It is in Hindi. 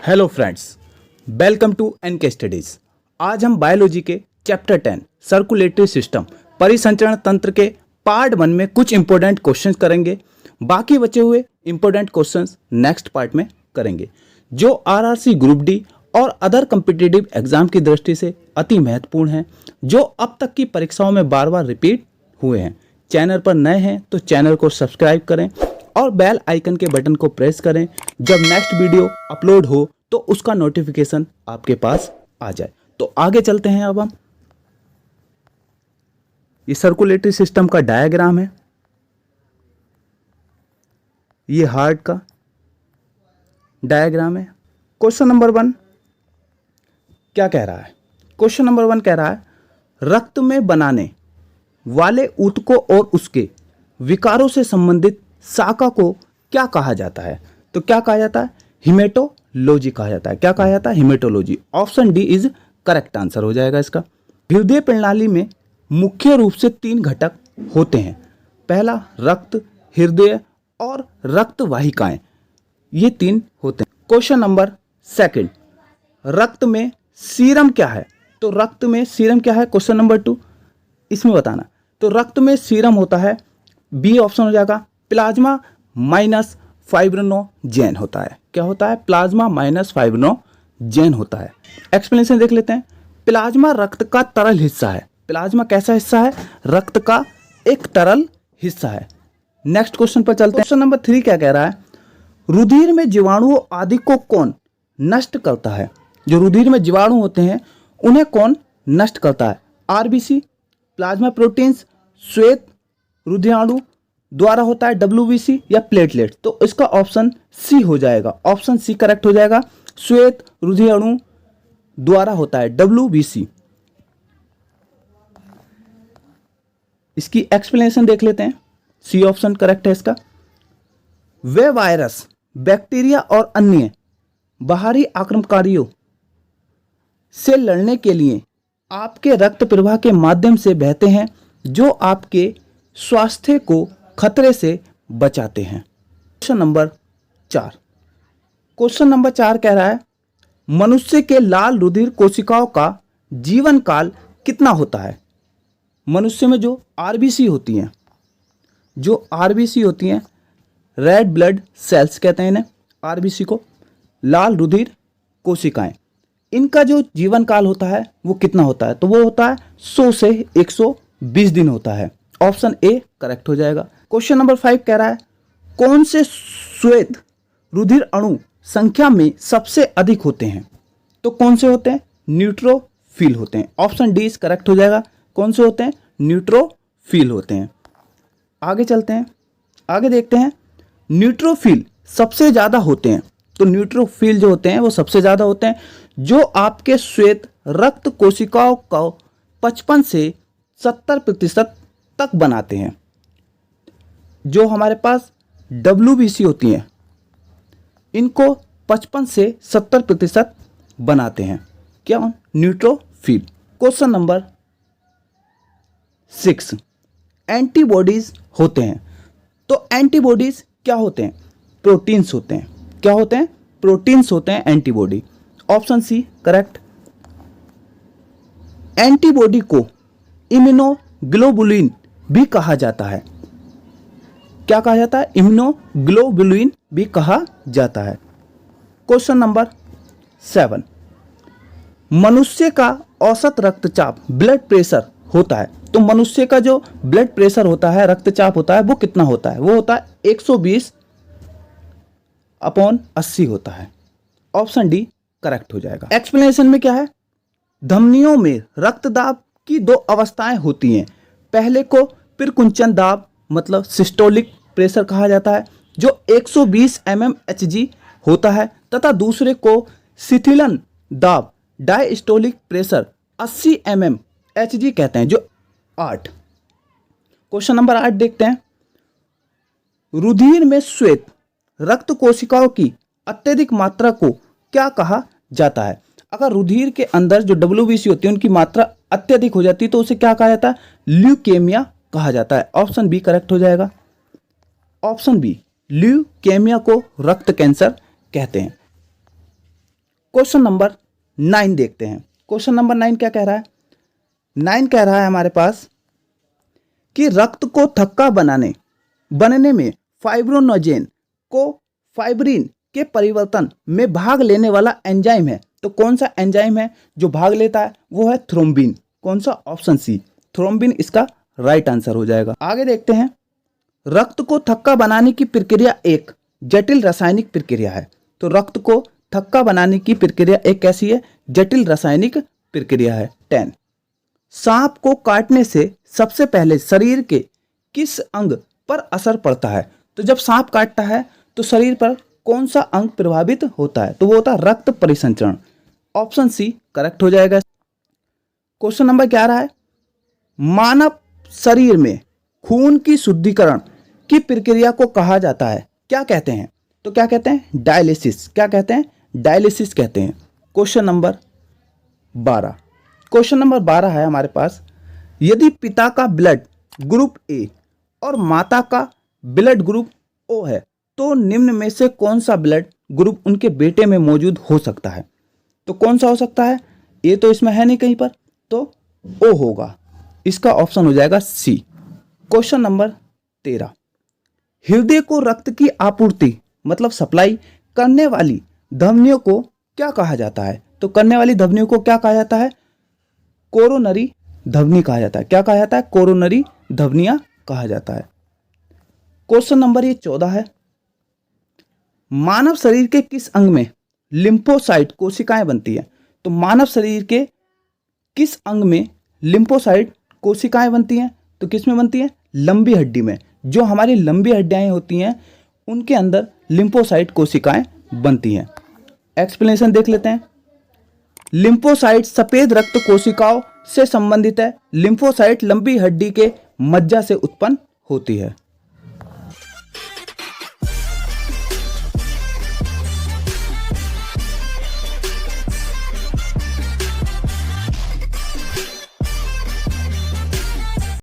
Hello friends, welcome to NK studies. आज हम बायोलॉजी के चैप्टर 10 सर्कुलेटरी सिस्टम परिसंचरण तंत्र के पार्ट 1 में कुछ इंपॉर्टेंट क्वेश्चंस करेंगे। बाकी बचे हुए इंपॉर्टेंट क्वेश्चंस नेक्स्ट पार्ट में करेंगे, जो आरआरसी ग्रुप डी और अदर कम्पिटिटिव एग्जाम की दृष्टि से अति महत्वपूर्ण हैं, जो अब तक की परीक्षाओं में बार बार रिपीट हुए हैं। चैनल पर नए हैं तो चैनल को सब्सक्राइब करें और बेल आइकन के बटन को प्रेस करें। जब नेक्स्ट वीडियो अपलोड हो तो उसका नोटिफिकेशन आपके पास आ जाए। तो आगे चलते हैं। अब हम ये सर्कुलेटरी सिस्टम का डायग्राम है, ये हार्ट का डायग्राम है। क्वेश्चन नंबर 1 क्या कह रहा है? क्वेश्चन नंबर 1 कह रहा है रक्त में बनाने वाले ऊतकों और उसके विकारों से संबंधित शाखा को क्या कहा जाता है? तो क्या कहा जाता है? हिमेटोलॉजी कहा जाता है। क्या कहा जाता है? Haematology. Option D is correct answer हो जाएगा इसका। हृदय प्रणाली में मुख्य रूप से 3 घटक होते हैं। पहला रक्त, हृदय और रक्त वाहिकाएं, ये 3 होते हैं। क्वेश्चन नंबर 2 रक्त में सीरम क्या है? तो रक्त में सीरम क्या है? क्वेश्चन नंबर 2 इसमें बताना। तो रक्त में सीरम होता है, बी ऑप्शन हो जाएगा, प्लाज्मा माइनस फाइब्रिनोजेन होता है। क्या होता है? प्लाज्मा माइनस फाइब्रिनोजेन होता है। एक्सप्लेनेशन देख लेते हैं। प्लाज्मा रक्त का तरल हिस्सा है। प्लाज्मा कैसा हिस्सा है? रक्त का एक तरल हिस्सा है। नेक्स्ट क्वेश्चन पर चलते हैं। क्वेश्चन नंबर 3 क्या कह रहा है? रुधिर में जीवाणुओं आदि को कौन नष्ट करता है? जो रुधिर में जीवाणु होते हैं उन्हें कौन नष्ट करता है? आरबीसी, प्लाज्मा प्रोटीन्स, श्वेत रुधिराणु द्वारा होता है, डब्ल्यूबीसी या प्लेटलेट? तो इसका ऑप्शन सी हो जाएगा। ऑप्शन सी करेक्ट हो जाएगा। श्वेत रुधिराणु द्वारा होता है, डब्ल्यूबीसी। इसकी एक्सप्लेनेशन देख लेते हैं। सी ऑप्शन करेक्ट है इसका। वे वायरस, बैक्टीरिया और अन्य बाहरी आक्रमणकारियों से लड़ने के लिए आपके रक्त प्रवाह के माध्यम से बहते हैं, जो आपके स्वास्थ्य को खतरे से बचाते हैं। Question number 4। क्वेश्चन नंबर 4 कह रहा है मनुष्य के लाल रुधिर कोशिकाओं का जीवन काल कितना होता है? मनुष्य में जो आरबीसी होती हैं, रेड ब्लड सेल्स कहते हैं इन्हें, आरबीसी को, लाल रुधिर कोशिकाएं, इनका जो जीवन काल होता है वो कितना होता है? तो वो होता है 100 से 120 दिन होता है। ऑप्शन ए करेक्ट हो जाएगा। क्वेश्चन नंबर 5 कह रहा है कौन से श्वेत रुधिर अणु संख्या में सबसे अधिक होते हैं? तो कौन से होते हैं? न्यूट्रोफिल होते हैं। ऑप्शन डी इज करेक्ट हो जाएगा। कौन से होते हैं? न्यूट्रोफिल होते हैं। आगे चलते हैं, आगे देखते हैं। न्यूट्रोफिल सबसे ज्यादा होते हैं। तो न्यूट्रोफिल जो होते हैं वो सबसे ज्यादा होते हैं, जो आपके श्वेत रक्त कोशिकाओं को 55 से 70% तक बनाते हैं। जो हमारे पास डब्ल्यूबीसी होती हैं इनको 55 से 70% बनाते हैं। क्या? न्यूट्रोफिल। क्वेश्चन नंबर 6 एंटीबॉडीज होते हैं। तो एंटीबॉडीज क्या होते हैं? प्रोटीन्स होते हैं। क्या होते हैं? प्रोटीन्स होते हैं antibody. Option C correct. Antibody को इम्यूनोग्लोबुलिन भी कहा जाता है। क्या कहा जाता है? इम्यूनोग्लोबुलिन भी कहा जाता है। क्वेश्चन नंबर 7 मनुष्य का औसत रक्तचाप ब्लड प्रेशर होता है। तो मनुष्य का जो ब्लड प्रेशर होता है, रक्तचाप होता है, वो कितना होता है? वो होता है 120/80 होता है। ऑप्शन डी करेक्ट हो जाएगा। एक्सप्लेनेशन में क्या है? धमनियों में रक्तदाब की 2 अवस्थाएं होती हैं। पहले को प्रकुंचन दाब मतलब सिस्टोलिक प्रेशर कहा जाता है, जो 120 mmHg होता है, तथा दूसरे को शिथिलन दाब डायस्टोलिक प्रेशर 80 mmHg कहते हैं, जो 8। क्वेश्चन नंबर 8 देखते हैं। रुधिर में श्वेत रक्त कोशिकाओं की अत्यधिक मात्रा को क्या कहा जाता है? अगर रुधिर के अंदर जो डब्ल्यूबीसी होती है उनकी मात्रा अत्यधिक हो जाती है तो उसे क्या कहा जाता है? ल्यूकेमिया कहा जाता है। ऑप्शन बी करेक्ट हो जाएगा। ऑप्शन बी ल्यूकेमिया को रक्त कैंसर कहते हैं। क्वेश्चन नंबर 9 देखते हैं। क्वेश्चन नंबर 9 क्या कह रहा है? 9 कह रहा है हमारे पास कि रक्त को थक्का बनने में फाइब्रोनोजेन को फाइब्रिन के परिवर्तन में भाग लेने वाला एंजाइम है। तो कौन सा एंजाइम है जो भाग लेता है? वो है थ्रोम्बिन। कौन सा? ऑप्शन सी, थ्रोम्बिन इसका राइट आंसर हो जाएगा। आगे देखते हैं। रक्त को थक्का बनाने की प्रक्रिया एक जटिल रासायनिक प्रक्रिया है। तो रक्त को थक्का बनाने की प्रक्रिया एक कैसी है? जटिल रासायनिक प्रक्रिया है। 10, सांप को काटने से सबसे पहले शरीर के किस अंग पर असर पड़ता है? तो जब सांप काटता है तो शरीर पर कौन सा अंग प्रभावित होता है? तो वो होता है रक्त परिसंचरण। ऑप्शन सी करेक्ट हो जाएगा। क्वेश्चन नंबर 11 है, मानव शरीर में खून की शुद्धिकरण की प्रक्रिया को कहा जाता है, क्या कहते हैं? तो क्या कहते हैं? डायलिसिस। क्या कहते हैं? डायलिसिस कहते हैं। क्वेश्चन नंबर 12, क्वेश्चन नंबर 12 है हमारे पास, यदि पिता का ब्लड ग्रुप ए और माता का ब्लड ग्रुप ओ है तो निम्न में से कौन सा ब्लड ग्रुप उनके बेटे में मौजूद हो सकता है? तो कौन सा हो सकता है? ए तो इसमें है नहीं कहीं पर, तो ओ होगा। इसका ऑप्शन हो जाएगा सी। क्वेश्चन नंबर 13, हृदय को रक्त की आपूर्ति मतलब सप्लाई करने वाली धमनियों को क्या कहा जाता है? तो करने वाली धमनियों को क्या कहा जाता है? कोरोनरी धमनी कहा जाता है। क्या कहा जाता है? कोरोनरी धमनियां कहा जाता है। क्वेश्चन नंबर ये 14 है, मानव शरीर के किस अंग में लिम्फोसाइट कोशिकाएं बनती है? तो मानव शरीर के किस अंग में लिम्फोसाइट कोशिकाएं बनती हैं? तो किस में बनती हैं? लंबी हड्डी में। जो हमारी लंबी हड्डियां होती हैं उनके अंदर लिम्फोसाइट कोशिकाएं बनती हैं। एक्सप्लेनेशन देख लेते हैं। लिम्फोसाइट सफेद रक्त कोशिकाओं से संबंधित है। लिम्फोसाइट लंबी हड्डी के मज्जा से उत्पन्न होती है।